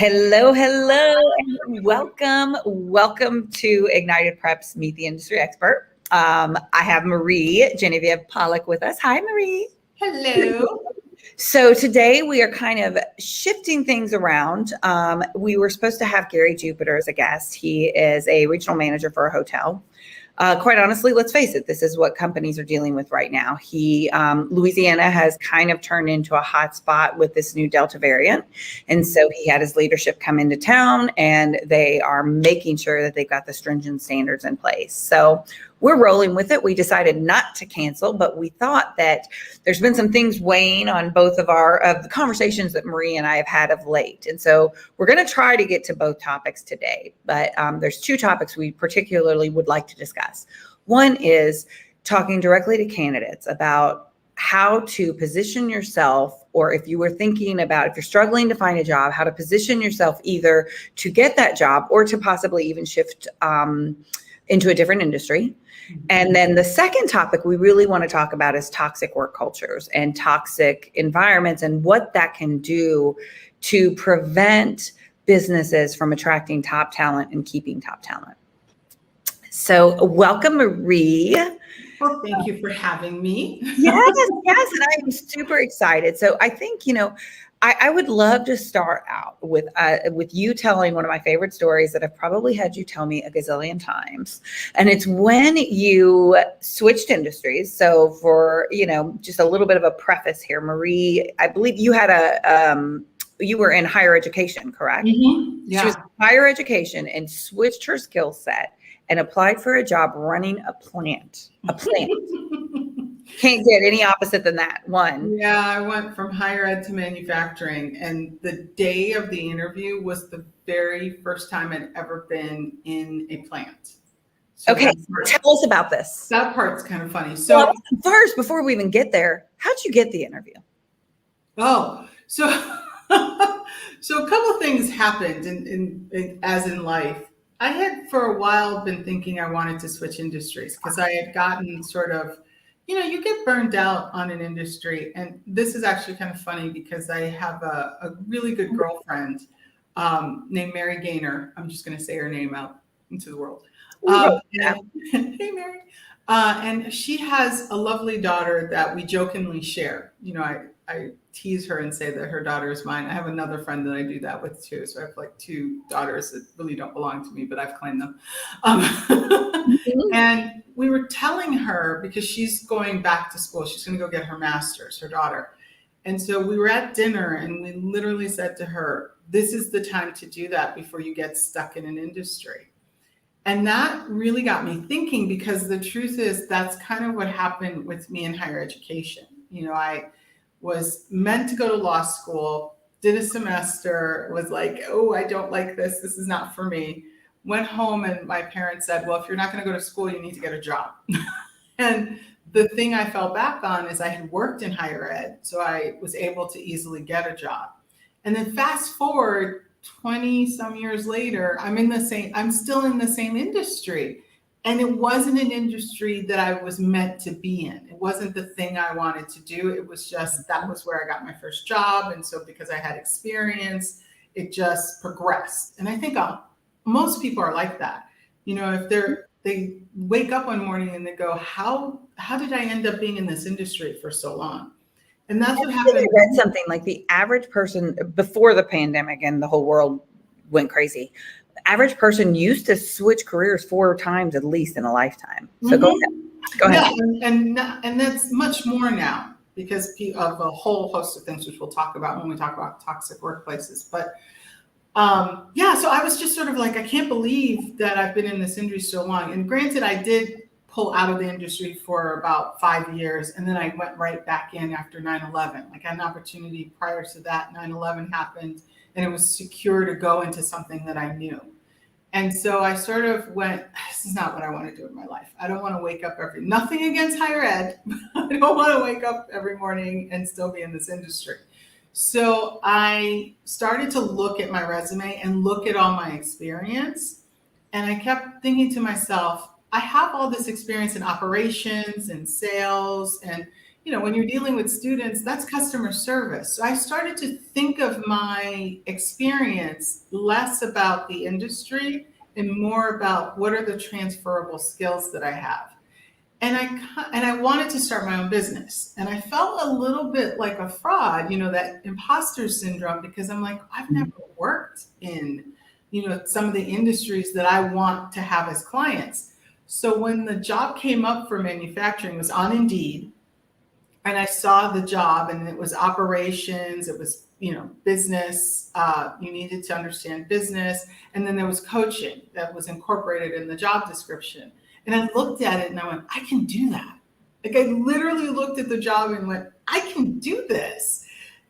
Hello, hello, and welcome. Welcome to Ignited Prep's Meet the Industry Expert. I have Marie Genevieve Pollock with us. Hi, Marie. Hello. So today we are kind of shifting things around. We were supposed to have Gary Jupiter as a guest. He is a regional manager for a hotel. Quite honestly, let's face it, this is what companies are dealing with right now. Louisiana has kind of turned into a hot spot with this new Delta variant. And so he had his leadership come into town and they are making sure that they've got the stringent standards in place. So we're rolling with it. We decided not to cancel, but we thought that there's been some things weighing on both of the conversations that Marie and I have had of late. And so we're going to try to get to both topics today, but there's two topics we particularly would like to discuss. One is talking directly to candidates about how to position yourself, or if you were thinking about, if you're struggling to find a job, how to position yourself either to get that job or to possibly even shift into a different industry. And then the second topic we really want to talk about is toxic work cultures and toxic environments and what that can do to prevent businesses from attracting top talent and keeping top talent. So welcome, Marie. Well, thank you for having me. Yes, and I'm super excited. So I think, I would love to start out with you telling one of my favorite stories that I've probably had you tell me a gazillion times. And it's when you switched industries. So for, just a little bit of a preface here, Marie, I believe you had you were in higher education, correct? Mm-hmm. Yeah. She was in higher education and switched her skill set and applied for a job running a plant. Can't get any opposite than that. One. Yeah, I went from higher ed to manufacturing, and the day of the interview was the very first time I'd ever been in a plant. So okay, tell us about this. That part's kind of funny. So first, before we even get there, how'd you get the interview? Oh, so a couple of things happened as in life. I had for a while been thinking I wanted to switch industries because I had gotten sort of, you get burned out on an industry. And this is actually kind of funny because I have a really good girlfriend named Mary Gaynor. I'm just going to say her name out into the world. Hey, Mary. And she has a lovely daughter that we jokingly share. I tease her and say that her daughter is mine. I have another friend that I do that with too. So I have like two daughters that really don't belong to me, but I've claimed them. And we were telling her, because she's going back to school, she's going to go get her master's, her daughter. And so we were at dinner and we literally said to her, this is the time to do that before you get stuck in an industry. And that really got me thinking, because the truth is that's kind of what happened with me in higher education. I was meant to go to law school, did a semester, was like, oh, I don't like this. This is not for me. Went home and my parents said, well, if you're not going to go to school, you need to get a job. And the thing I fell back on is I had worked in higher ed, so I was able to easily get a job. And then fast forward 20 some years later, I'm still in the same industry. And it wasn't an industry that I was meant to be in. It wasn't the thing I wanted to do. It was just, that was where I got my first job. And so because I had experience, it just progressed. And I think most people are like that. If they wake up one morning and they go, how did I end up being in this industry for so long? And that's what happened. I read something like the average person before the pandemic and the whole world went crazy. Average person used to switch careers 4 times at least in a lifetime. So go ahead. Yeah, and that's much more now because of a whole host of things, which we'll talk about when we talk about toxic workplaces. But so I was just sort of like, I can't believe that I've been in this industry so long. And granted, I did pull out of the industry for about 5 years, and then I went right back in after 9/11. Like I had an opportunity prior to that. 9/11 happened. And it was secure to go into something that I knew. And so I sort of went, this is not what I want to do in my life. I don't want to wake up nothing against higher ed. I don't want to wake up every morning and still be in this industry. So I started to look at my resume and look at all my experience. And I kept thinking to myself, I have all this experience in operations and sales and when you're dealing with students, that's customer service. So I started to think of my experience less about the industry and more about what are the transferable skills that I have. And I wanted to start my own business. And I felt a little bit like a fraud, that imposter syndrome, because I'm like, I've never worked in, some of the industries that I want to have as clients. So when the job came up for manufacturing, it was on Indeed, and I saw the job, and it was operations, it was, business, you needed to understand business. And then there was coaching that was incorporated in the job description. And I looked at it and I went, I can do that. Like, I literally looked at the job and went, I can do this.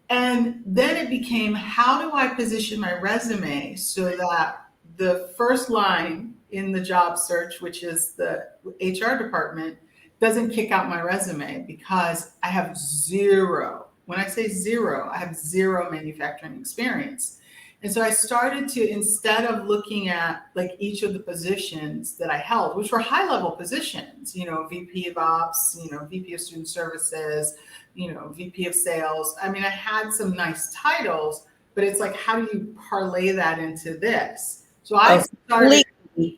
And then it became, how do I position my resume so that the first line in the job search, which is the HR department, doesn't kick out my resume, because I have zero. When I say zero, I have zero manufacturing experience. And so I started to, instead of looking at like each of the positions that I held, which were high level positions, VP of ops, VP of student services, VP of sales. I mean, I had some nice titles, but it's like, how do you parlay that into this? So I started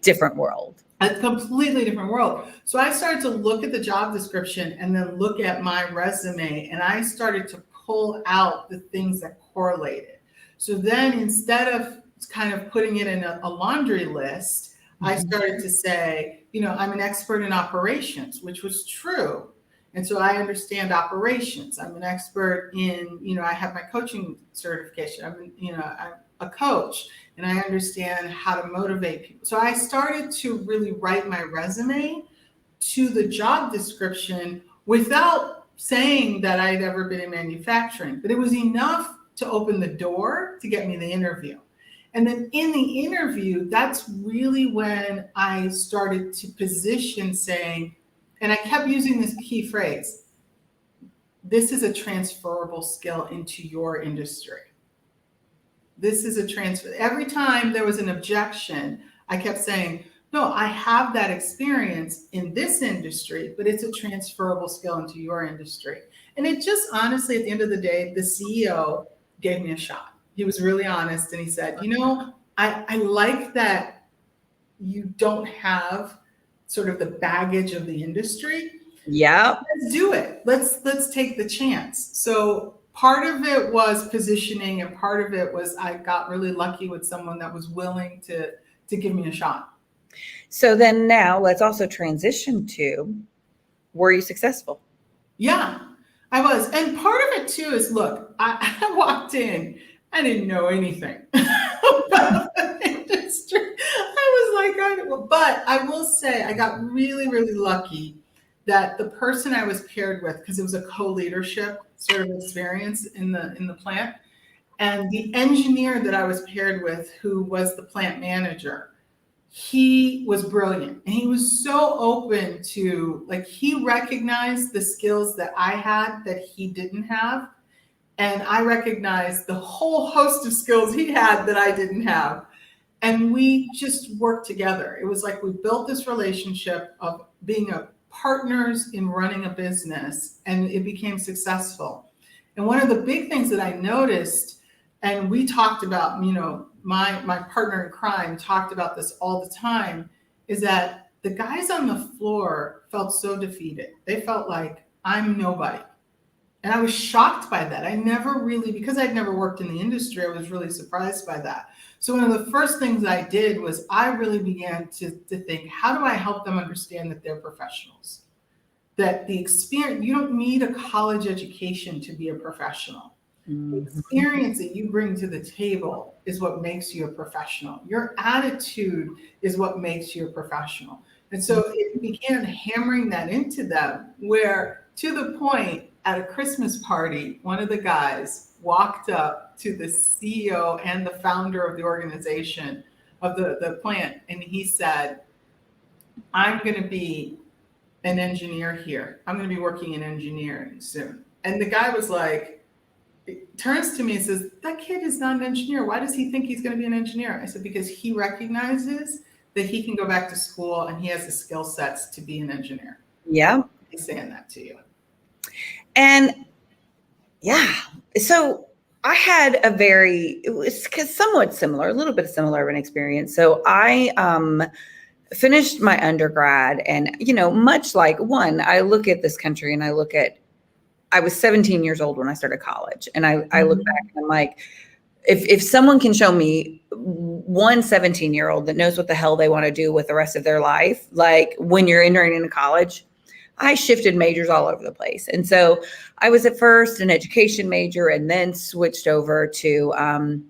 different world. A completely different world. So I started to look at the job description and then look at my resume, and I started to pull out the things that correlated. So then, instead of kind of putting it in a laundry list, I started to say, I'm an expert in operations, which was true. And so I understand operations. I'm an expert in, I have my coaching certification. I'm a coach, and I understand how to motivate people. So I started to really write my resume to the job description without saying that I'd ever been in manufacturing, but it was enough to open the door to get me the interview. And then in the interview, that's really when I started to position saying, and I kept using this key phrase, this is a transferable skill into your industry. This is a transfer. Every time there was an objection, I kept saying, no, I have that experience in this industry, but it's a transferable skill into your industry. And it just, honestly, at the end of the day, the CEO gave me a shot. He was really honest, and he said, I like that you don't have sort of the baggage of the industry. Yeah. Let's do it. Let's take the chance. So part of it was positioning, and part of it was I got really lucky with someone that was willing to give me a shot. So then now let's also transition to, were you successful? Yeah, I was. And part of it too is, look, I walked in, I didn't know anything about the industry. I was like, but I will say I got really, really lucky that the person I was paired with, because it was a co-leadership sort of experience in the plant, and the engineer that I was paired with, who was the plant manager, he was brilliant. And he was so open to, like, he recognized the skills that I had that he didn't have. And I recognized the whole host of skills he had that I didn't have. And we just worked together. It was like we built this relationship of being partners in running a business, and it became successful. And one of the big things that I noticed, and we talked about, my partner in crime talked about this all the time, is that the guys on the floor felt so defeated. They felt like, I'm nobody. And I was shocked by that. I never really, because I'd never worked in the industry, I was really surprised by that. So one of the first things I did was I really began to think, how do I help them understand that they're professionals? That the experience, you don't need a college education to be a professional. The experience that you bring to the table is what makes you a professional. Your attitude is what makes you a professional. And so it began hammering that into them, where, to the point, at a Christmas party, one of the guys walked up to the CEO and the founder of the organization, of the plant, and he said, I'm going to be an engineer here. I'm going to be working in engineering soon. And the guy was like, turns to me and says, that kid is not an engineer. Why does he think he's going to be an engineer? I said, because he recognizes that he can go back to school and he has the skill sets to be an engineer. Yeah. He's saying that to you. And yeah, so I had it was somewhat similar, a little bit similar of an experience. So I finished my undergrad, and, much like I look at this country and I was 17 years old when I started college. And I look back and I'm like, if someone can show me one 17-year-old that knows what the hell they want to do with the rest of their life, like when you're entering into college, I shifted majors all over the place. And so I was at first an education major and then switched over to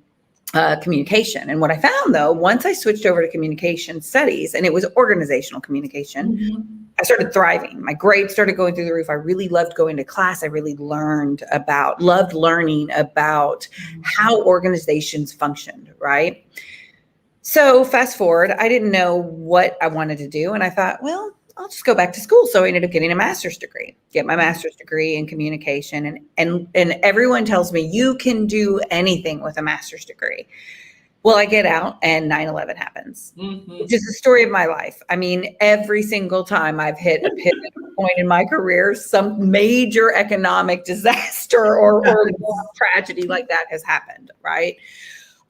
communication. And what I found, though, once I switched over to communication studies, and it was organizational communication, I started thriving. My grades started going through the roof. I really loved going to class. I really loved learning about how organizations functioned, right? So fast forward, I didn't know what I wanted to do. And I thought, well, I'll just go back to school. So I ended up getting a master's degree, get my master's degree in communication. And everyone tells me you can do anything with a master's degree. Well, I get out and 9/11 happens, which is the story of my life. I mean, every single time I've hit a pivot point in my career, some major economic disaster or tragedy like that has happened, right?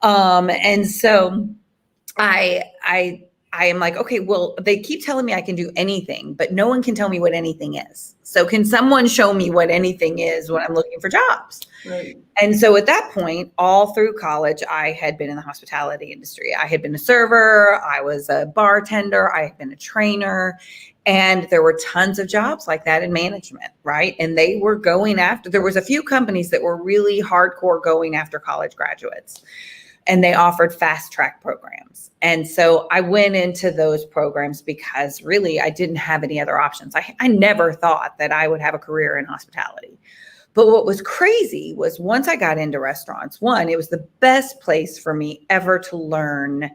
And so I am like, okay, well, they keep telling me I can do anything, but no one can tell me what anything is. So can someone show me what anything is when I'm looking for jobs? Right. And so at that point, all through college, I had been in the hospitality industry. I had been a server, I was a bartender, I had been a trainer, and there were tons of jobs like that in management, right? And they were there was a few companies that were really hardcore going after college graduates. And they offered fast track programs. And so I went into those programs because really I didn't have any other options. I never thought that I would have a career in hospitality. But what was crazy was once I got into restaurants, it was the best place for me ever to learn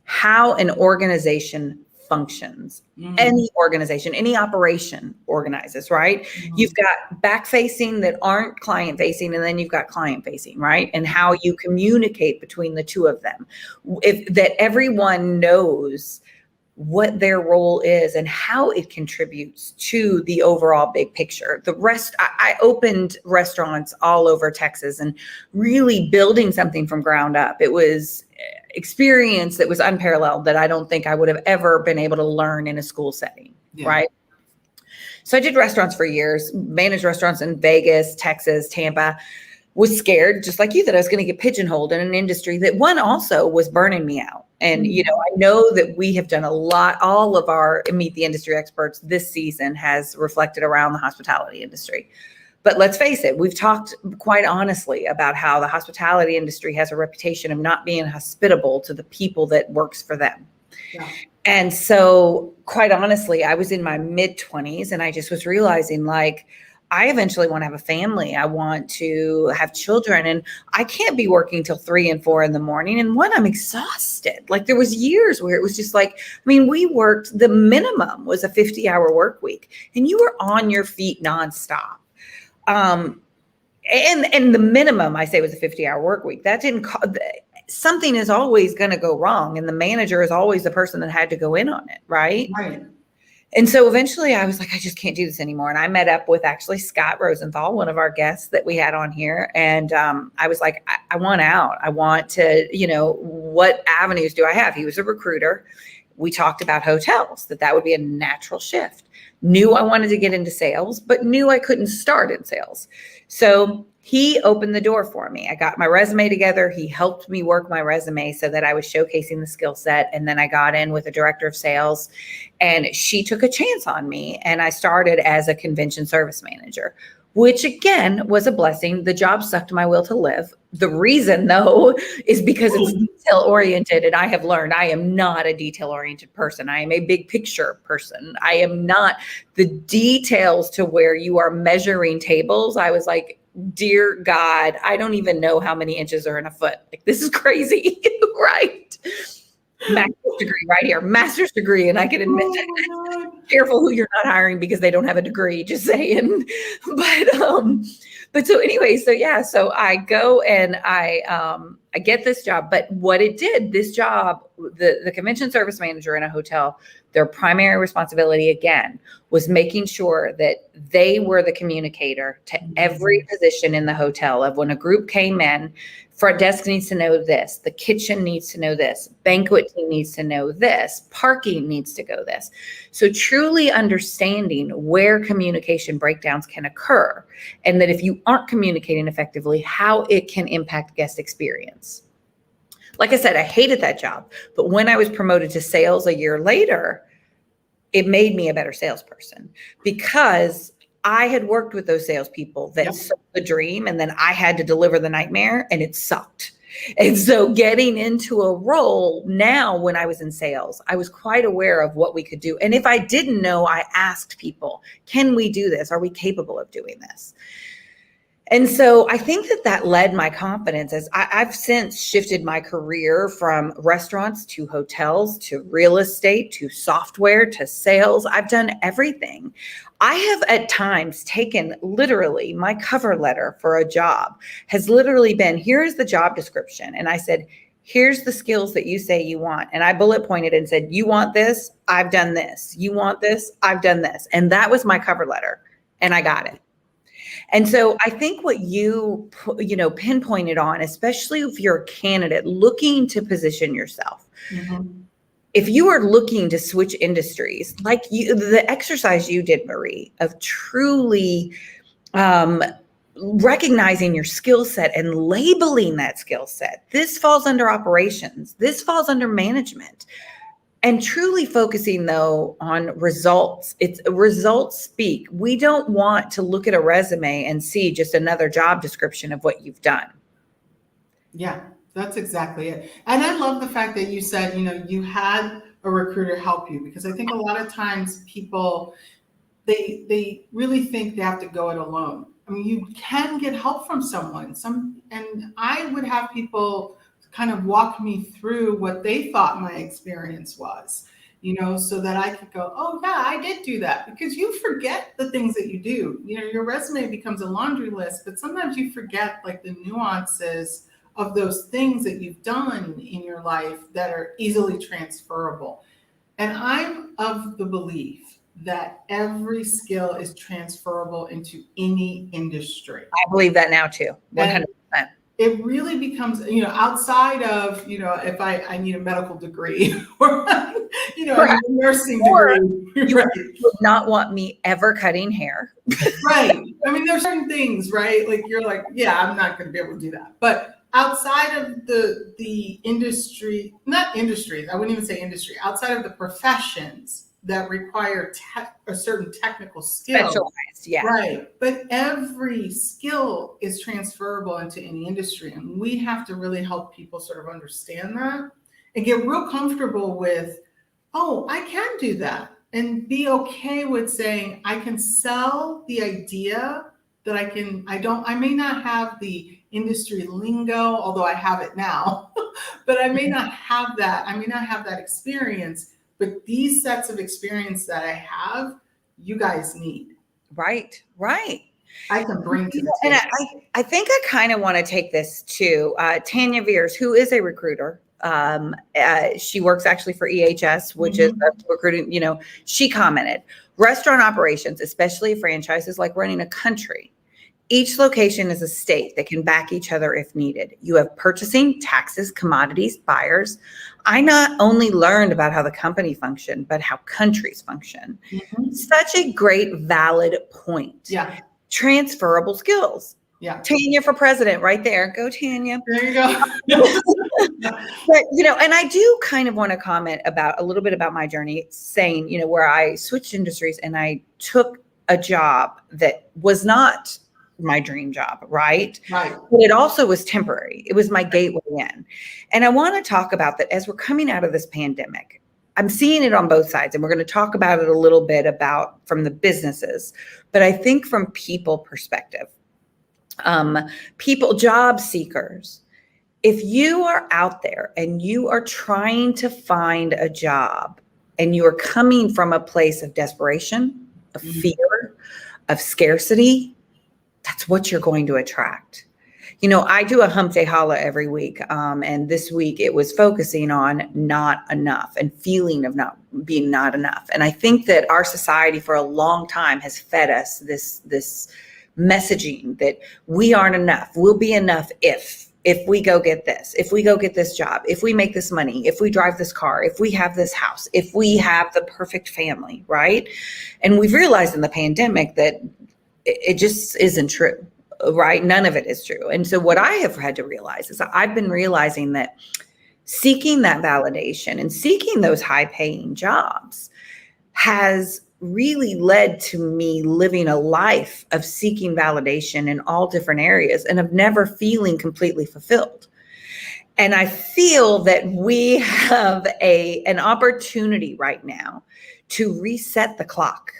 how an organization functions. Any organization, any operation organizes, right? You've got back facing that aren't client facing, and then you've got client facing, right? And how you communicate between the two of them. That everyone knows what their role is and how it contributes to the overall big picture. I opened restaurants all over Texas and really building something from ground up. It was experience that was unparalleled that I don't think I would have ever been able to learn in a school setting, right? So I did restaurants for years, managed restaurants in Vegas, Texas, Tampa. Was scared, just like you, that I was going to get pigeonholed in an industry that also was burning me out. And, I know that we have done a lot, all of our Meet the Industry Experts this season has reflected around the hospitality industry. But let's face it, we've talked quite honestly about how the hospitality industry has a reputation of not being hospitable to the people that works for them. Yeah. And so quite honestly, I was in my mid-20s and I just was realizing I eventually want to have a family. I want to have children, and I can't be working till 3 and 4 in the morning. And I'm exhausted. There was years where it was just we worked, the minimum was a 50-hour work week, and you were on your feet nonstop. And the minimum I say was a 50-hour work week. That didn't something is always going to go wrong, and the manager is always the person that had to go in on it, right? Right. And so eventually I was like, I just can't do this anymore. And I met up with actually Scott Rosenthal, one of our guests that we had on here. And I was like, I want out. I want to, what avenues do I have? He was a recruiter. We talked about hotels, that would be a natural shift. Knew I wanted to get into sales, but knew I couldn't start in sales. So he opened the door for me. I got my resume together. He helped me work my resume so that I was showcasing the skill set. And then I got in with a director of sales, and she took a chance on me. And I started as a convention service manager, which again was a blessing. The job sucked my will to live. The reason, though, is because it's detail oriented. And I have learned I am not a detail oriented person. I am a big picture person. I am not the details to where you are measuring tables. I was like, dear God, I don't even know how many inches are in a foot. This is crazy, right? Master's degree right here, master's degree. And I can admit that. Careful who you're not hiring because they don't have a degree, just saying. But so anyway, so I go and I get this job. But what it did, this job, the convention service manager in a hotel, their primary responsibility again was making sure that they were the communicator to every position in the hotel. Of when a group came in, front desk needs to know this, the kitchen needs to know this, banquet team needs to know this, parking needs to go this. So truly understanding where communication breakdowns can occur, and that if you aren't communicating effectively, how it can impact guest experience. Like I said, I hated that job, but when I was promoted to sales a year later, it made me a better salesperson, because I had worked with those salespeople that sold the dream, and then I had to deliver the nightmare, and it sucked. And so getting into a role now, when I was in sales, I was quite aware of what we could do. And if I didn't know, I asked people, can we do this? Are we capable of doing this? And so I think that led my confidence, as I've since shifted my career from restaurants to hotels to real estate to software to sales. I've done everything. I have at times taken literally my cover letter for a job has literally been, here's the job description. And I said, here's the skills that you say you want. And I bullet pointed and said, you want this? I've done this. You want this? I've done this. And that was my cover letter. And I got it. And so I think what you pinpointed on, especially if you're a candidate looking to position yourself, if you are looking to switch industries, like the exercise you did, Marie, of truly recognizing your skill set and labeling that skill set. This falls under operations. This falls under management. And truly focusing, though, on results. It's results speak. We don't want to look at a resume and see just another job description of what you've done. Yeah, that's exactly it. And I love the fact that you said, you had a recruiter help you, because I think a lot of times people, they really think they have to go it alone. I mean, you can get help from someone. And I would have people kind of walk me through what they thought my experience was, so that I could go, oh yeah, I did do that, because you forget the things that you do. Your resume becomes a laundry list, but sometimes you forget like the nuances of those things that you've done in your life that are easily transferable. And I'm of the belief that every skill is transferable into any industry. I believe that now too, 100%. It really becomes, outside of, if I need a medical degree or, I need a nursing degree. You would not want me ever cutting hair. Right. I mean, there's certain things, right? Like you're like, yeah, I'm not going to be able to do that. But outside of the industry, not industries, I wouldn't even say industry, outside of the professions that require a certain technical skill. Specialized, yeah. Right. But every skill is transferable into any industry. And we have to really help people sort of understand that and get real comfortable with, oh, I can do that. And be okay with saying, I can sell the idea that I may not have the industry lingo, although I have it now, but I may not have that. I may not have that experience. But these sets of experience that I have, you guys need. Right. I can bring to the table. And I think I kind of want to take this to Tanya Veers, who is a recruiter. She works actually for EHS, which is recruiting. She commented, restaurant operations, especially franchises, like running a country. Each location is a state that can back each other if needed. You have purchasing, taxes, commodities, buyers. I not only learned about how the company functioned, but how countries function. Such a great, valid point. Yeah. Transferable skills. Yeah. Tanya for president right there. Go, Tanya. There you go. But, and I do kind of want to comment a little bit about my journey, saying, where I switched industries and I took a job that was not my dream job, right? Right. But it also was temporary. It was my gateway in. And I want to talk about that as we're coming out of this pandemic. I'm seeing it on both sides, and we're going to talk about it a little bit from the businesses, but I think from people perspective, job seekers, if you are out there and you are trying to find a job, and you're coming from a place of desperation, of fear, of scarcity, that's what you're going to attract. You know, I do a hump day holla every week. And this week it was focusing on not enough and feeling of not being not enough. And I think that our society for a long time has fed us this messaging that we aren't enough. We'll be enough if we go get this, if we go get this job, if we make this money, if we drive this car, if we have this house, if we have the perfect family, right? And we've realized in the pandemic that it just isn't true, right? None of it is true. And so what I have had to realize is I've been realizing that seeking that validation and seeking those high paying jobs has really led to me living a life of seeking validation in all different areas and of never feeling completely fulfilled. And I feel that we have an opportunity right now to reset the clock.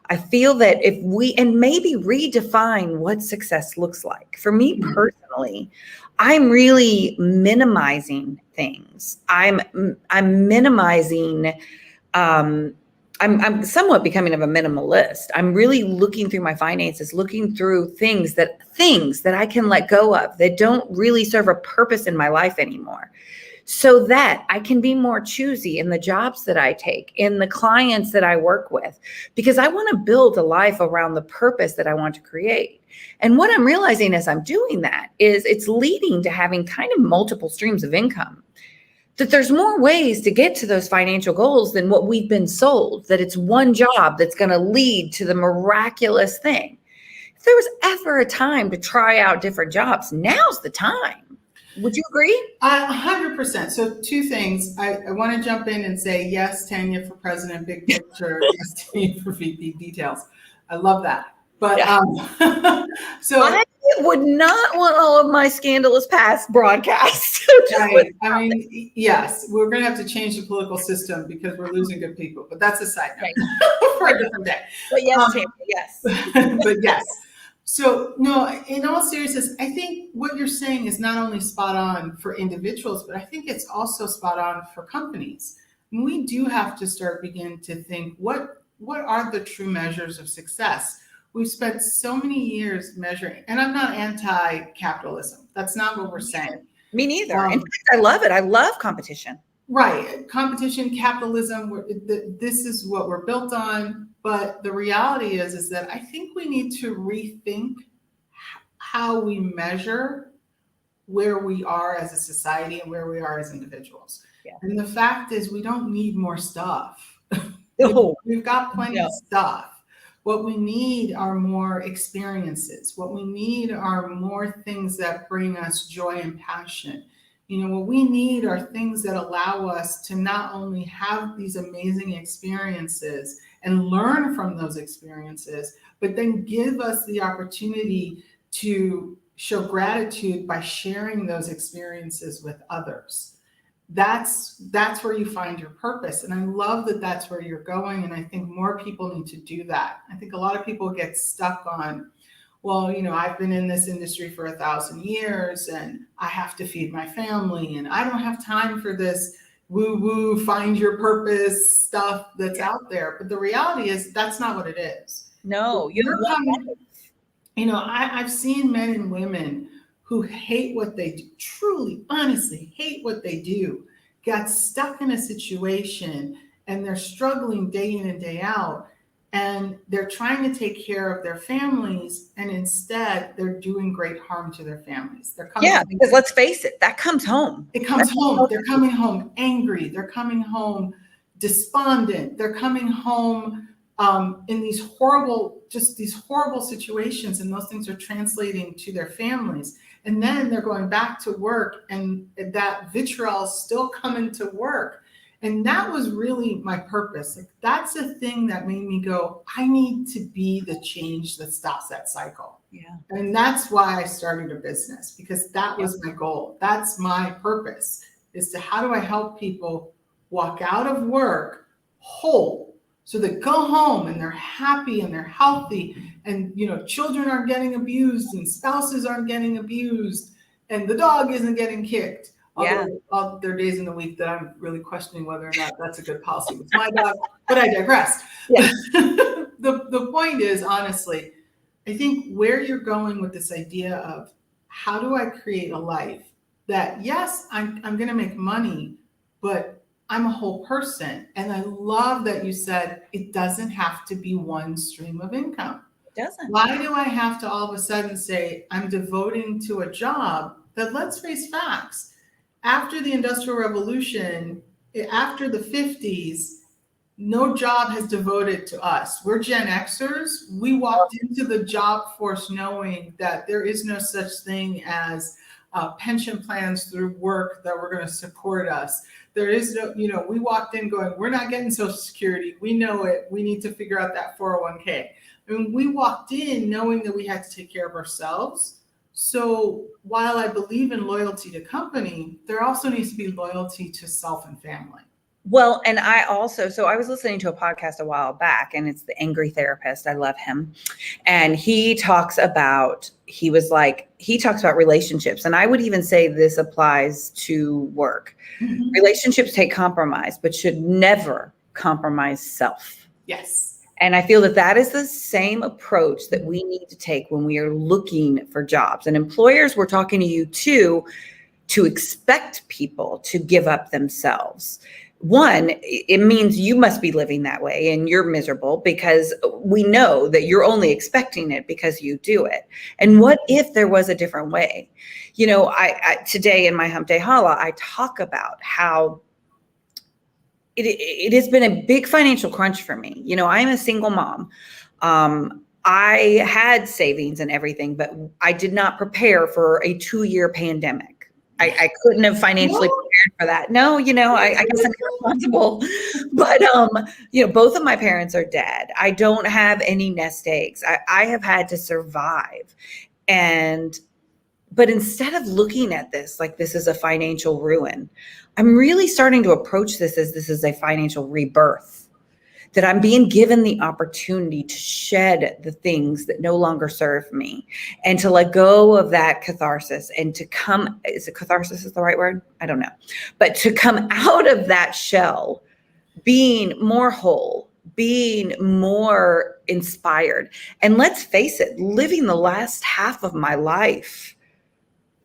I feel that if we, and maybe redefine what success looks like. For me personally, I'm really minimizing things. I'm minimizing, I'm somewhat becoming of a minimalist. I'm really looking through my finances, looking through things that I can let go of that don't really serve a purpose in my life anymore, so that I can be more choosy in the jobs that I take, in the clients that I work with, because I want to build a life around the purpose that I want to create. And what I'm realizing as I'm doing that is it's leading to having kind of multiple streams of income. That there's more ways to get to those financial goals than what we've been sold, that it's one job that's going to lead to the miraculous thing. If there was ever a time to try out different jobs, now's the time. Would you agree? 100%. So two things. I want to jump in and say, yes, Tanya for president, big picture. Yes, Tanya for VP details. I love that. But so I would not want all of my scandalous past broadcast. Right. I mean, yes, we're going to have to change the political system because we're losing good people. But that's a side note for a different day. But yes, Tanya, yes. But yes. So, no, in all seriousness, I think what you're saying is not only spot on for individuals, but I think it's also spot on for companies. And we do have to begin to think, what are the true measures of success? We've spent so many years measuring, and I'm not anti-capitalism. That's not what we're saying. Me neither. In fact, I love it. I love competition. Right. Competition, capitalism, this is what we're built on. But the reality is that I think we need to rethink how we measure where we are as a society and where we are as individuals. Yeah. And the fact is we don't need more stuff. No. We've got plenty of stuff. What we need are more experiences. What we need are more things that bring us joy and passion. You know, what we need are things that allow us to not only have these amazing experiences and learn from those experiences, but then give us the opportunity to show gratitude by sharing those experiences with others. That's where you find your purpose. And I love that that's where you're going. And I think more people need to do that. I think a lot of people get stuck on, well, you know, I've been in this industry for 1,000 years and I have to feed my family and I don't have time for this woo-woo, find your purpose stuff that's out there. But the reality is that's not what it is. No, I've seen men and women who hate what they do, truly, honestly hate what they do, got stuck in a situation and they're struggling day in and day out. And they're trying to take care of their families, and instead they're doing great harm to their families. Because let's face it, that comes home. It comes home. They're coming home angry. They're coming home despondent. They're coming home in these horrible situations, and those things are translating to their families. And then they're going back to work, and that vitriol is still coming to work. And that was really my purpose. Like, that's the thing that made me go, I need to be the change that stops that cycle. Yeah. And that's why I started a business, because that was my goal. That's my purpose, is to how do I help people walk out of work whole, so they go home and they're happy and they're healthy, and, you know, children aren't getting abused and spouses aren't getting abused and the dog isn't getting kicked. Yeah. Although there are days in the week that I'm really questioning whether or not that's a good policy with my dog, but I digress. Yeah. The point is, honestly, I think where you're going with this idea of how do I create a life that, yes, I'm going to make money, but I'm a whole person. And I love that you said it doesn't have to be one stream of income. It doesn't. Why do I have to all of a sudden say I'm devoting to a job that, let's face facts, after the Industrial Revolution, after the 50s, no job has devoted to us. We're Gen Xers. We walked into the job force knowing that there is no such thing as pension plans through work that were going to support us. There is no, we walked in going, we're not getting Social Security. We know it. We need to figure out that 401k. I mean, we walked in knowing that we had to take care of ourselves. So while I believe in loyalty to company, there also needs to be loyalty to self and family. Well, and I was listening to a podcast a while back, and it's The Angry Therapist. I love him. And he talks about relationships. And I would even say this applies to work. Mm-hmm. Relationships take compromise, but should never compromise self. Yes. And I feel that is the same approach that we need to take when we are looking for jobs. And employers, we're talking to you too, to expect people to give up themselves. One, it means you must be living that way and you're miserable, because we know that you're only expecting it because you do it. And what if there was a different way? I today in my Hump Day Holla, I talk about how it has been a big financial crunch for me. I'm a single mom. I had savings and everything, but I did not prepare for a 2-year pandemic. I couldn't have financially prepared for that. No, I guess I'm irresponsible. But, both of my parents are dead. I don't have any nest eggs. I have had to survive. But instead of looking at this like this is a financial ruin, I'm really starting to approach this as this is a financial rebirth. That I'm being given the opportunity to shed the things that no longer serve me and to let go of that catharsis and to is it catharsis is the right word? I don't know. But to come out of that shell, being more whole, being more inspired. And let's face it, living the last half of my life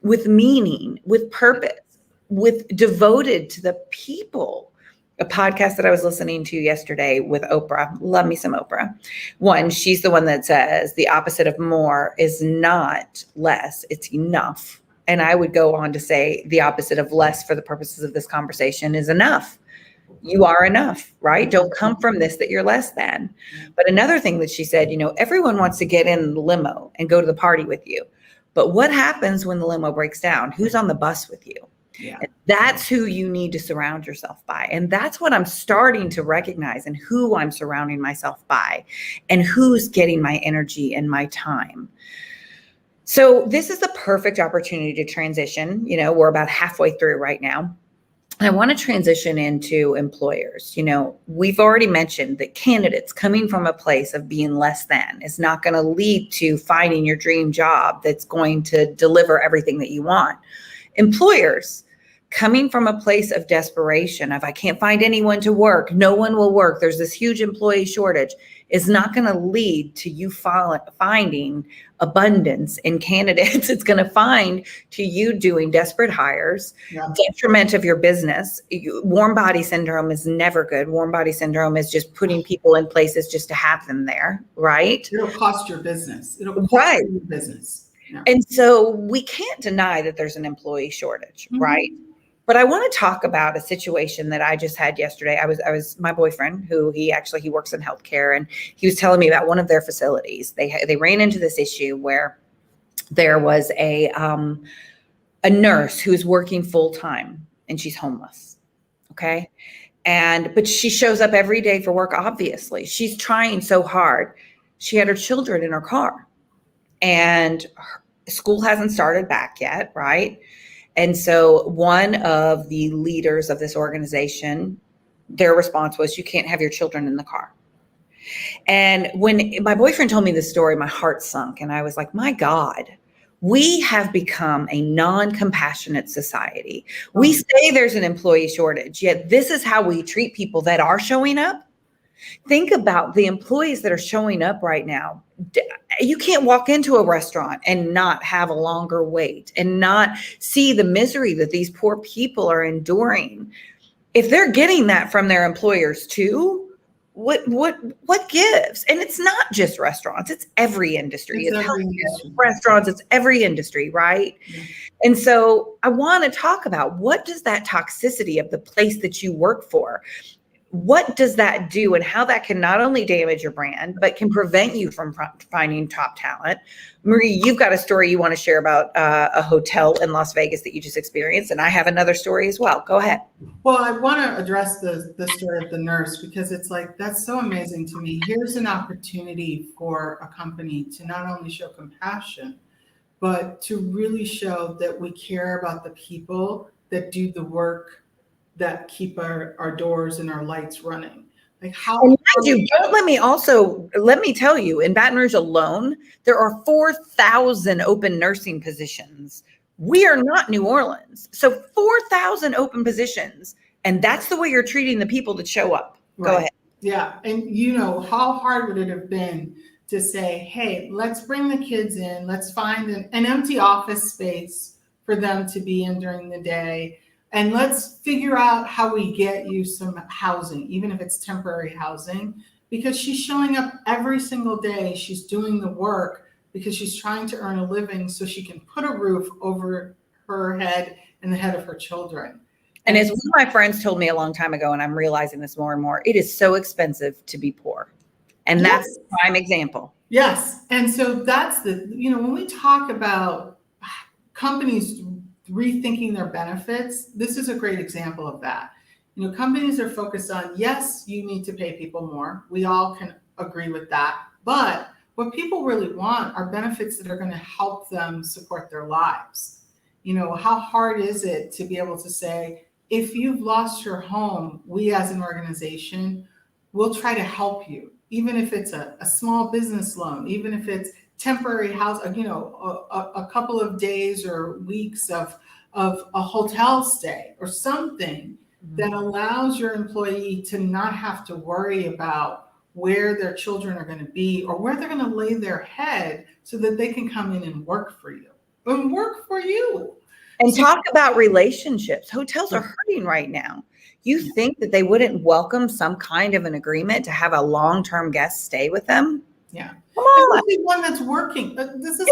with meaning, with purpose, with devoted to the people. A podcast that I was listening to yesterday with Oprah. Love me some Oprah. One, she's the one that says the opposite of more is not less, it's enough. And I would go on to say the opposite of less for the purposes of this conversation is enough. You are enough, right? Don't come from this that you're less than. But another thing that she said, everyone wants to get in the limo and go to the party with you. But what happens when the limo breaks down? Who's on the bus with you? Yeah. That's who you need to surround yourself by. And that's what I'm starting to recognize, and who I'm surrounding myself by and who's getting my energy and my time. So this is the perfect opportunity to transition. We're about halfway through right now. And I want to transition into employers. We've already mentioned that candidates coming from a place of being less than is not going to lead to finding your dream job that's going to deliver everything that you want. Employers coming from a place of desperation of I can't find anyone to work, no one will work, there's this huge employee shortage, is not going to lead to you finding abundance in candidates. It's going to find to you doing desperate hires, detriment of your business. Warm body syndrome is never good. Warm body syndrome is just putting people in places just to have them there, right? It'll cost your business. It'll cost your business. Yeah. And so we can't deny that there's an employee shortage, right? But I want to talk about a situation that I just had yesterday. I was my boyfriend, who he works in healthcare, and he was telling me about one of their facilities. They ran into this issue where there was a nurse who is working full time and she's homeless. Okay. But she shows up every day for work. Obviously, she's trying so hard. She had her children in her car, and school hasn't started back yet, right? And so one of the leaders of this organization, their response was, you can't have your children in the car. And when my boyfriend told me this story, my heart sunk. And I was like, my God, We have become a non-compassionate society. We say there's an employee shortage, yet this is how we treat people that are showing up. Think about the employees that are showing up right now. You can't walk into a restaurant and not have a longer wait and not see the misery that these poor people are enduring. If they're getting that from their employers too, what gives? And it's not just restaurants, it's every industry. It's every industry. Restaurants, it's every industry, right? Yeah. And so I want to talk about, what does that toxicity of the place that you work for, what does that do, and how that can not only damage your brand, but can prevent you from finding top talent. Marie, you've got a story you want to share about a hotel in Las Vegas that you just experienced, and I have another story as well. Go ahead. Well, I want to address the story of the nurse, because it's like, that's so amazing to me. Here's an opportunity for a company to not only show compassion, but to really show that we care about the people that do the work that keep our doors and our lights running. Like, how? And let me tell you, in Baton Rouge alone, there are 4,000 open nursing positions. We are not New Orleans. So 4,000 open positions. And that's the way you're treating the people that show up. Go ahead. Yeah. And how hard would it have been to say, hey, let's bring the kids in, let's find an empty office space for them to be in during the day. And let's figure out how we get you some housing, even if it's temporary housing, because she's showing up every single day. She's doing the work because she's trying to earn a living so she can put a roof over her head and the head of her children. And as one of my friends told me a long time ago, and I'm realizing this more and more, it is so expensive to be poor. And that's a prime example. Yes. And so that's when we talk about companies rethinking their benefits, this is a great example of that. Companies are focused on, yes, you need to pay people more. We all can agree with that. But what people really want are benefits that are going to help them support their lives. How hard is it to be able to say, if you've lost your home, we as an organization will try to help you, even if it's a small business loan, even if it's temporary house, a couple of days or weeks of a hotel stay or something that allows your employee to not have to worry about where their children are going to be or where they're going to lay their head, so that they can come in and work for you. And talk about relationships. Hotels are hurting right now. You think that they wouldn't welcome some kind of an agreement to have a long-term guest stay with them? Yeah. Come on. Especially one that's working. This is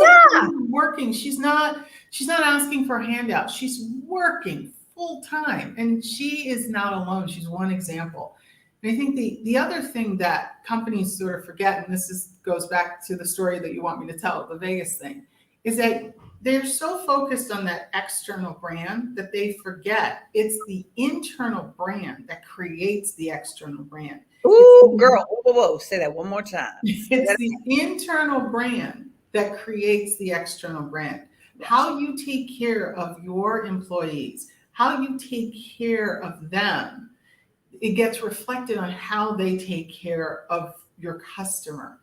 working. She's not asking for a handout. She's working full time, and she is not alone. She's one example. And I think the other thing that companies sort of forget, and goes back to the story that you want me to tell, the Vegas thing, is that they're so focused on that external brand that they forget it's the internal brand that creates the external brand. Ooh, girl, whoa, say that one more time. It's the internal brand that creates the external brand. How you take care of your employees, how you take care of them, it gets reflected on how they take care of your customer.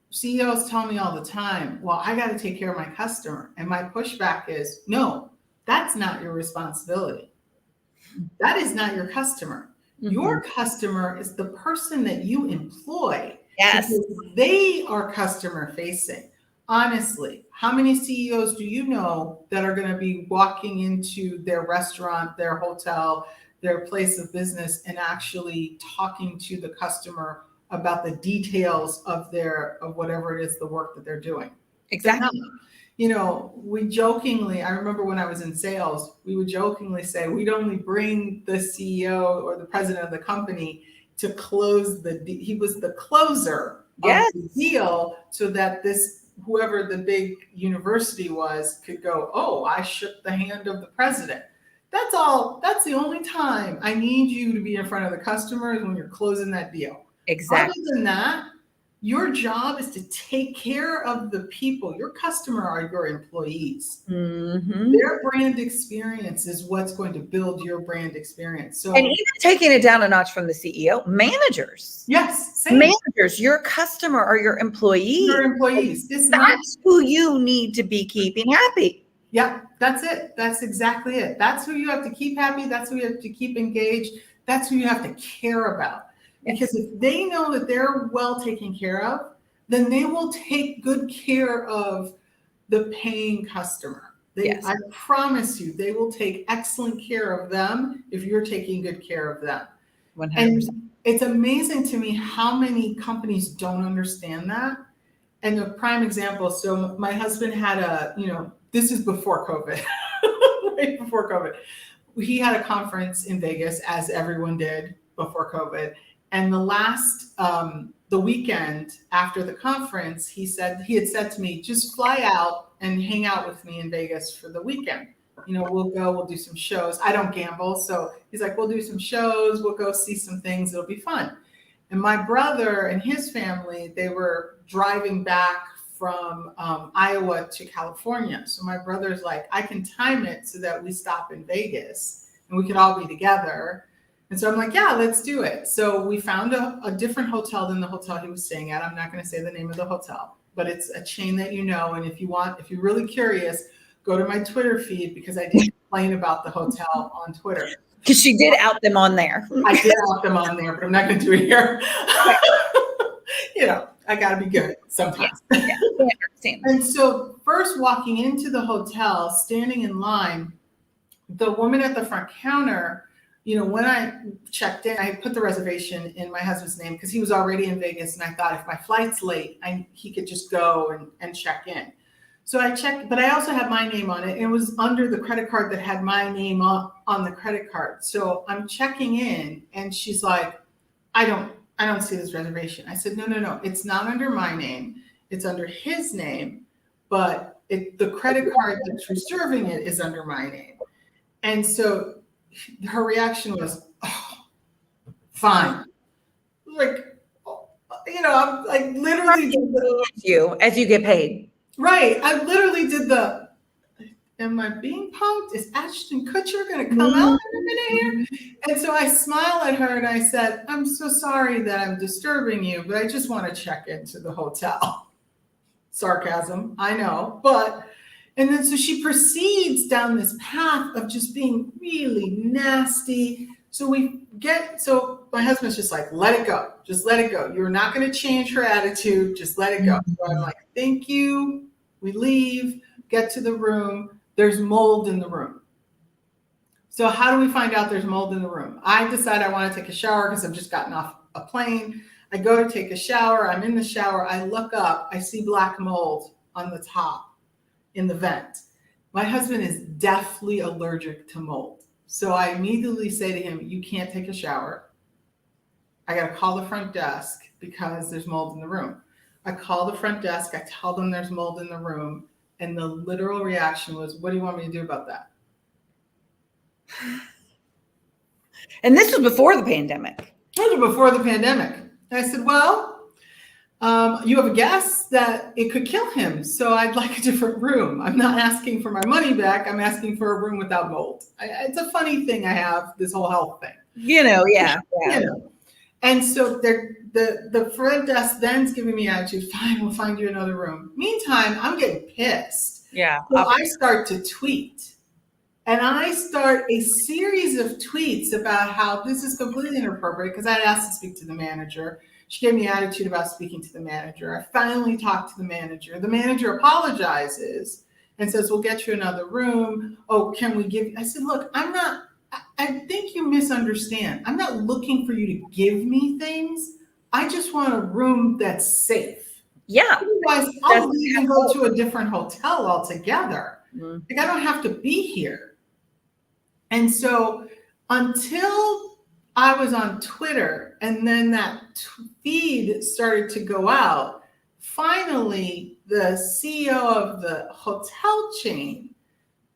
CEOs tell me all the time, well, I got to take care of my customer. And my pushback is, no, that's not your responsibility. That is not your customer. Mm-hmm. Your customer is the person that you employ. Yes. They are customer facing. Honestly, how many CEOs do you know that are going to be walking into their restaurant, their hotel, their place of business, and actually talking to the customer about the details of whatever it is, the work that they're doing? Exactly. We jokingly, I remember when I was in sales, we would jokingly say we'd only bring the CEO or the president of the company to close he was the closer of the deal, so that whoever the big university was could go, oh, I shook the hand of the president. That's all. That's the only time I need you to be in front of the customers, when you're closing that deal. Exactly. Other than that, Your job is to take care of the people. Your customer are your employees. Mm-hmm. Their brand experience is what's going to build your brand experience. So, And even taking it down a notch from the CEO, managers. yes, same. Managers, your customer are your employees. Your employees. That's who you need to be keeping happy. Yeah, that's it. That's exactly it. That's who you have to keep happy. That's who you have to keep engaged. That's who you have to care about. Because if they know that they're well taken care of, then they will take good care of the paying customer. I promise you, they will take excellent care of them if you're taking good care of them. 100%. And it's amazing to me how many companies don't understand that. And a prime example, so my husband had this is before COVID, right before COVID. He had a conference in Vegas, as everyone did before COVID. And the weekend after the conference, he had said to me, just fly out and hang out with me in Vegas for the weekend. We'll do some shows. I don't gamble. So he's like, we'll do some shows. We'll go see some things. It'll be fun. And my brother and his family, they were driving back from Iowa to California. So my brother's like, I can time it so that we stop in Vegas and we could all be together. And so I'm like, yeah, let's do it. So we found a different hotel than the hotel he was staying at. I'm not going to say the name of the hotel, but it's a chain that And if you're really curious, go to my Twitter feed because I did complain about the hotel on Twitter. Because she did out them on there. I did out them on there, but I'm not going to do it here. I got to be good sometimes. Yeah, I understand. And so first walking into the hotel, standing in line, the woman at the front counter, when I checked in, I put the reservation in my husband's name because he was already in Vegas. And I thought if my flight's late, he could just go and check in. So I checked, but I also had my name on it. And it was under the credit card that had my name on the credit card. So I'm checking in and she's like, I don't see this reservation. I said, no. It's not under my name. It's under his name, but the credit card that's reserving it is under my name. And so her reaction was, oh, fine. Like, I'm like literally as you get paid. Right. I literally did am I being punked? Is Ashton Kutcher going to come out in a minute here? And so I smiled at her and I said, I'm so sorry that I'm disturbing you, but I just want to check into the hotel. Sarcasm, I know. And then so she proceeds down this path of just being really nasty. So my husband's just like, let it go. Just let it go. You're not going to change her attitude. Just let it go. So I'm like, thank you. We leave, get to the room. There's mold in the room. So how do we find out there's mold in the room? I decide I want to take a shower because I've just gotten off a plane. I go to take a shower. I'm in the shower. I look up. I see black mold on the top in the vent. My husband is deathly allergic to mold. So I immediately say to him, you can't take a shower. I got to call the front desk because there's mold in the room. I call the front desk. I tell them there's mold in the room. And the literal reaction was, what do you want me to do about that? And this was before the pandemic. This was before the pandemic. And I said, well, you have a guess that it could kill him. So I'd like a different room. I'm not asking for my money back. I'm asking for a room without mold. It's a funny thing I have, this whole health thing. Yeah. And so the front desk then's giving me attitude. Fine, we'll find you another room. Meantime, I'm getting pissed. Yeah. So I start to tweet. And I start a series of tweets about how this is completely inappropriate because I had asked to speak to the manager. She gave me attitude about speaking to the manager. I finally talked to the manager. The manager apologizes and says, we'll get you another room. Oh, can we give you? I said, look, I think you misunderstand. I'm not looking for you to give me things. I just want a room that's safe. Yeah. Otherwise, I'll leave and go to a different hotel altogether. Mm-hmm. Like, I don't have to be here. And so until I was on Twitter and then that feed started to go out, finally, the CEO of the hotel chain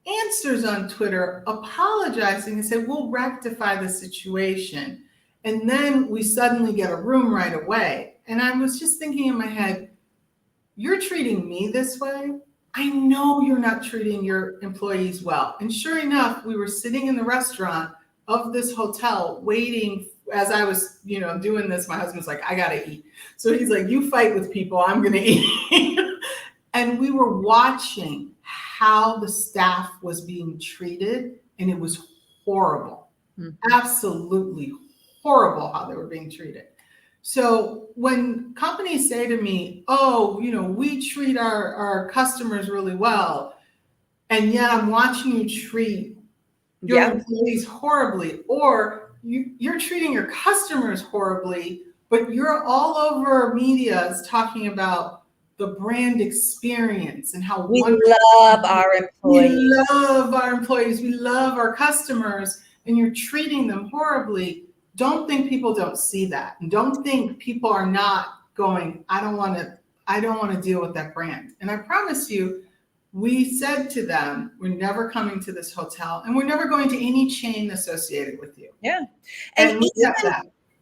answers on Twitter apologizing and said, we'll rectify the situation. And then we suddenly get a room right away. And I was just thinking in my head, you're treating me this way. I know you're not treating your employees well. And sure enough, we were sitting in the restaurant of this hotel waiting. As I was, doing this, my husband's like, I gotta eat. So he's like, you fight with people, I'm gonna eat. And we were watching how the staff was being treated, and it was horrible. Absolutely horrible how they were being treated. So when companies say to me, oh, we treat our customers really well, and yet I'm watching you treat your employees horribly, or you're treating your customers horribly, but you're all over media talking about the brand experience and how we love our employees. We love our employees. We love our customers, and you're treating them horribly. Don't think people don't see that, and don't think people are not going, I don't want to deal with that brand. And I promise you, we said to them, we're never coming to this hotel, and we're never going to any chain associated with you. Yeah. And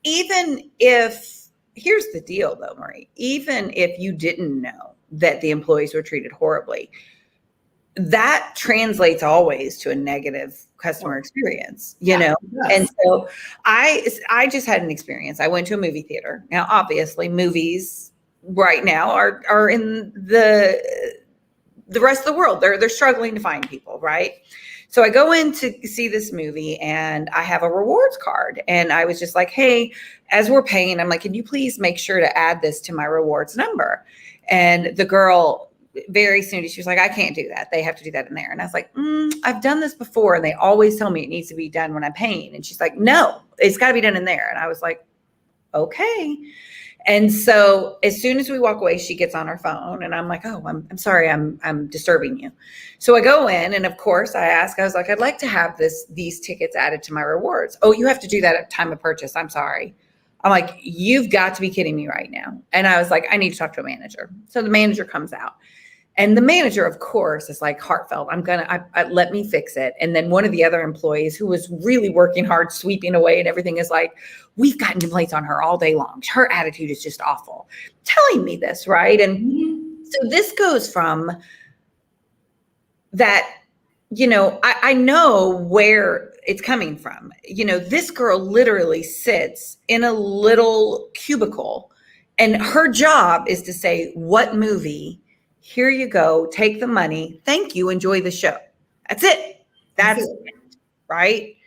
even if, here's the deal though, Marie, even if you didn't know that the employees were treated horribly, that translates always to a negative customer experience, Yes. And so I just had an experience. I went to a movie theater. Now, obviously movies right now are in the rest of the world. They're struggling to find people, right? So I go in to see this movie, and I have a rewards card, and I was just like, hey, as we're paying, I'm like, can you please make sure to add this to my rewards number? And the girl, very soon, she was like, I can't do that. They have to do that in there. And I was like, I've done this before, and they always tell me it needs to be done when I'm paying. And she's like, no, it's got to be done in there. And I was like, okay. And so as soon as we walk away, she gets on her phone, and I'm like, oh, I'm sorry, I'm disturbing you. So I go in, and of course I was like, I'd like to have these tickets added to my rewards. Oh, you have to do that at time of purchase. I'm sorry. I'm like, you've got to be kidding me right now. And I was like, I need to talk to a manager. So the manager comes out, and the manager, of course, is like heartfelt. Let me fix it. And then one of the other employees, who was really working hard, sweeping away and everything, is like, we've gotten complaints on her all day long. Her attitude is just awful. Telling me this, right? And so this goes from that, I know where it's coming from. This girl literally sits in a little cubicle, and her job is to say, what movie? Here you go. Take the money. Thank you. Enjoy the show. That's it. That's it. Right?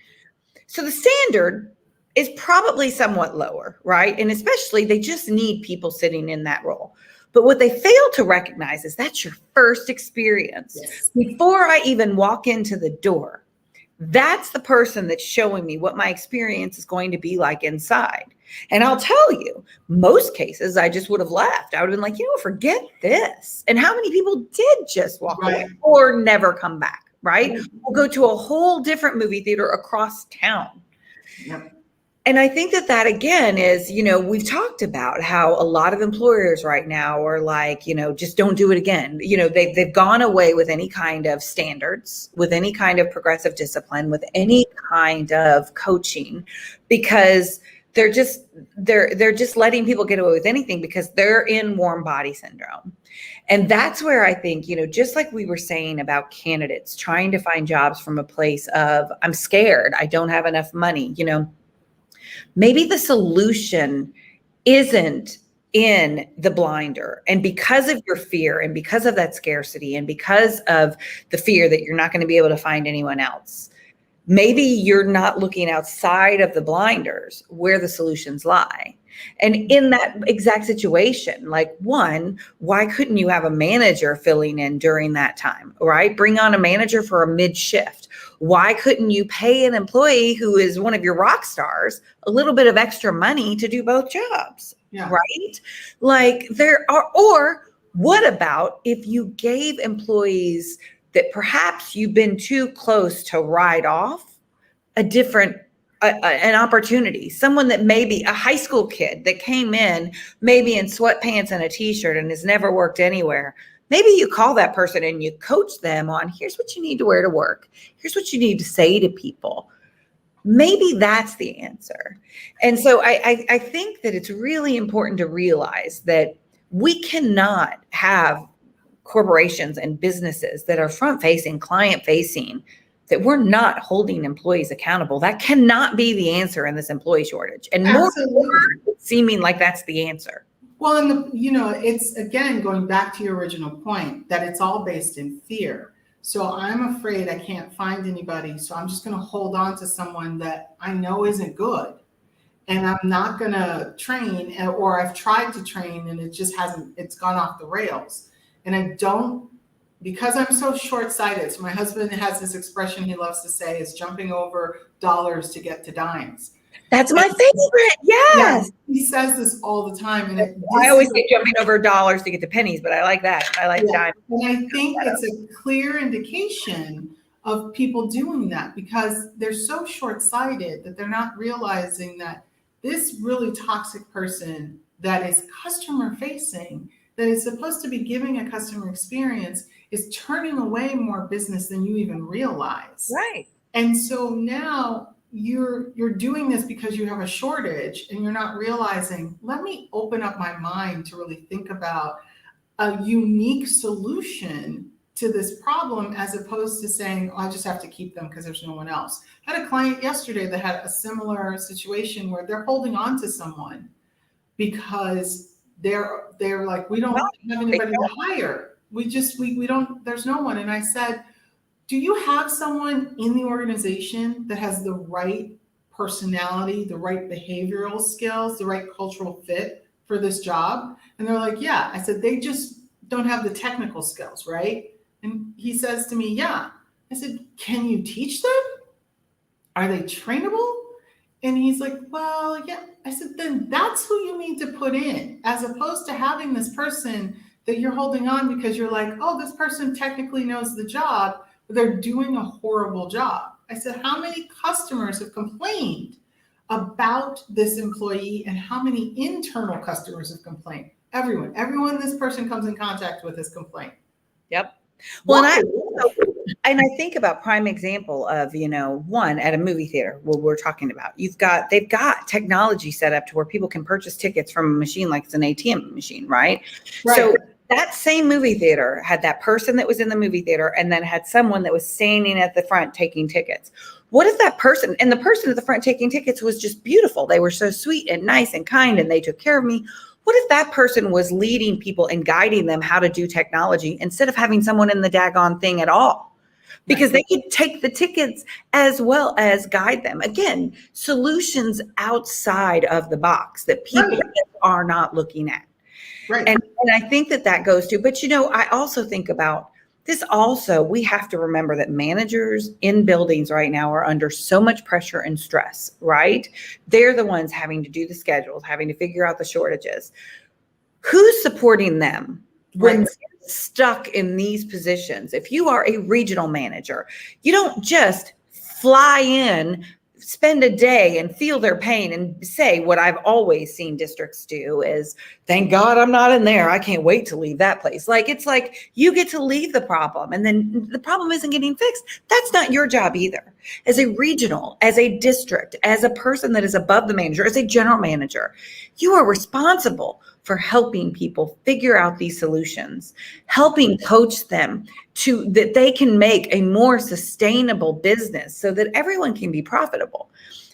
So the standard is probably somewhat lower, right? And especially they just need people sitting in that role. But what they fail to recognize is that's your first experience. Yes. Before I even walk into the door, that's the person that's showing me what my experience is going to be like inside. And I'll tell you, most cases, I just would have left. I would have been like, forget this. And how many people did just walk away or never come back, right? Or go to a whole different movie theater across town. Yep. And I think that again is, we've talked about how a lot of employers right now are like, just don't do it again. They've gone away with any kind of standards, with any kind of progressive discipline, with any kind of coaching, because they're just letting people get away with anything because they're in warm body syndrome. And that's where I think, just like we were saying about candidates trying to find jobs from a place of, I'm scared, I don't have enough money, maybe the solution isn't in the blinder. And because of your fear, and because of that scarcity, and because of the fear that you're not going to be able to find anyone else, maybe you're not looking outside of the blinders where the solutions lie. And in that exact situation, like, one, why couldn't you have a manager filling in during that time, right? Bring on a manager for a mid shift. Why couldn't you pay an employee who is one of your rock stars a little bit of extra money to do both jobs, right? Like or what about if you gave employees that perhaps you've been too close to write off a different an opportunity, someone that maybe a high school kid that came in maybe in sweatpants and a t-shirt and has never worked anywhere. Maybe you call that person and you coach them on, here's what you need to wear to work. Here's what you need to say to people. maybe that's the answer. And so I think that it's really important to realize that we cannot have corporations and businesses that are front facing, client facing, that we're not holding employees accountable. That cannot be the answer in this employee shortage. And more seeming like that's the answer. Well, and it's again going back to your original point that it's all based in fear. So I'm afraid I can't find anybody. So I'm just going to hold on to someone that I know isn't good. And I'm not going to train, or I've tried to train and it's gone off the rails. And I don't, because I'm so short-sighted. So my husband has this expression he loves to say is jumping over dollars to get to dimes. That's my favorite. Yes. Yeah, he says this all the time. And I always say jumping over dollars to get to pennies, but I like that. I like dimes. And I think it's a clear indication of people doing that because they're so short-sighted that they're not realizing that this really toxic person that is customer facing, that is supposed to be giving a customer experience, is turning away more business than you even realize. Right. And so now you're doing this because you have a shortage and you're not realizing, let me open up my mind to really think about a unique solution to this problem, as opposed to saying, oh, I just have to keep them because there's no one else. I had a client yesterday that had a similar situation where they're holding on to someone because they're like, we don't have anybody to hire. We don't, there's no one. And I said, do you have someone in the organization that has the right personality, the right behavioral skills, the right cultural fit for this job? And they're like, yeah. I said, they just don't have the technical skills, right? And he says to me, yeah. I said, can you teach them? Are they trainable? And he's like, well, yeah. I said, then that's who you need to put in, as opposed to having this person that you're holding on because you're like, oh, this person technically knows the job, but they're doing a horrible job. I said, how many customers have complained about this employee and how many internal customers have complained? Everyone this person comes in contact with has complained. Yep. Well, and I think about prime example of, one at a movie theater, what we're talking about. They've got technology set up to where people can purchase tickets from a machine like it's an ATM machine, right? So that same movie theater had that person that was in the movie theater and then had someone that was standing at the front taking tickets. What if that person, and the person at the front taking tickets was just beautiful. They were so sweet and nice and kind and they took care of me. What if that person was leading people and guiding them how to do technology instead of having someone in the daggone thing at all? Because they could take the tickets as well as guide them. Again, solutions outside of the box that people are not looking at. Right. And I think that goes to, but I also think about this also, we have to remember that managers in buildings right now are under so much pressure and stress, right? They're the ones having to do the schedules, having to figure out the shortages. Who's supporting them when they're stuck in these positions? If you are a regional manager, you don't just fly in, spend a day and feel their pain and say what I've always seen districts do is, thank God I'm not in there. I can't wait to leave that place. It's like you get to leave the problem and then the problem isn't getting fixed. That's not your job either. As a regional, as a district, as a person that is above the manager, as a general manager, you are responsible for helping people figure out these solutions, helping coach them to that they can make a more sustainable business so that everyone can be profitable.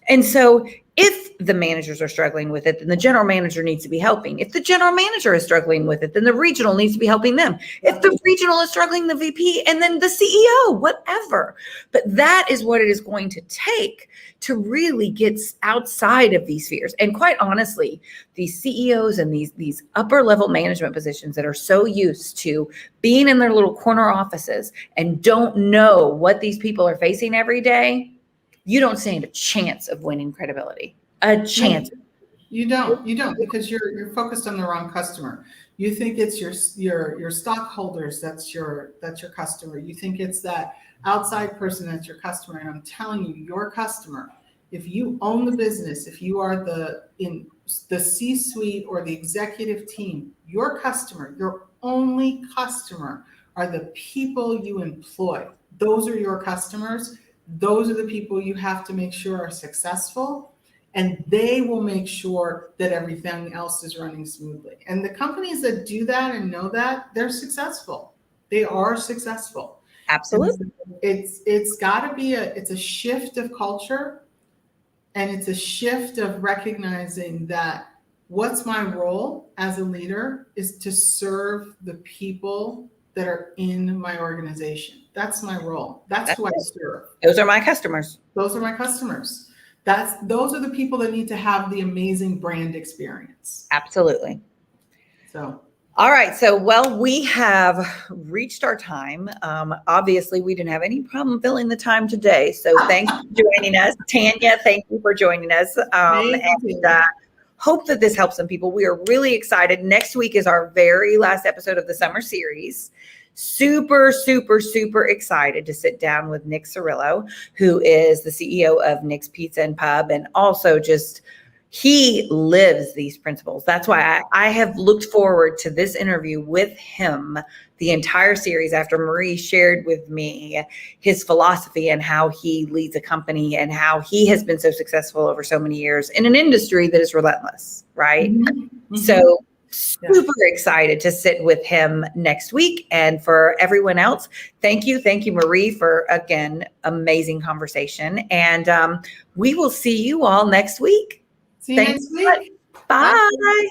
And so if the managers are struggling with it, then the general manager needs to be helping. If the general manager is struggling with it, then the regional needs to be helping them. If the regional is struggling, the VP, and then the CEO, whatever. But that is what it is going to take to really get outside of these fears. And quite honestly, these CEOs and these upper level management positions that are so used to being in their little corner offices and don't know what these people are facing every day, you don't stand a chance of winning credibility. A chance. You don't because you're focused on the wrong customer. You think it's your stockholders that's your customer. You think it's that outside person that's your customer. And I'm telling you, your customer, if you own the business, if you are in the C-suite or the executive team, your customer, your only customer are the people you employ. Those are your customers. those are the people you have to make sure are successful, and they will make sure that everything else is running smoothly. And the companies that do that and know that, they're successful. They are successful. Absolutely. It's got to be it's a shift of culture, and it's a shift of recognizing that what's my role as a leader is to serve the people that are in my organization. That's my role. That's who I serve. Those are my customers. Those are my customers. Those are the people that need to have the amazing brand experience. Absolutely. So, all right. So, well, we have reached our time. Obviously, we didn't have any problem filling the time today. So thanks for joining us. Tanya, thank you for joining us. Hope that this helps some people. We are really excited. Next week is our very last episode of the summer series. Super, super, super excited to sit down with Nick Cirillo, who is the CEO of Nick's Pizza and Pub, and also just he lives these principles. That's why I have looked forward to this interview with him the entire series after Marie shared with me his philosophy and how he leads a company and how he has been so successful over so many years in an industry that is relentless, right? Mm-hmm. So super excited to sit with him next week. And for everyone else, thank you. Thank you, Marie, for, again, amazing conversation. And we will see you all next week. See you next week. Bye. Bye.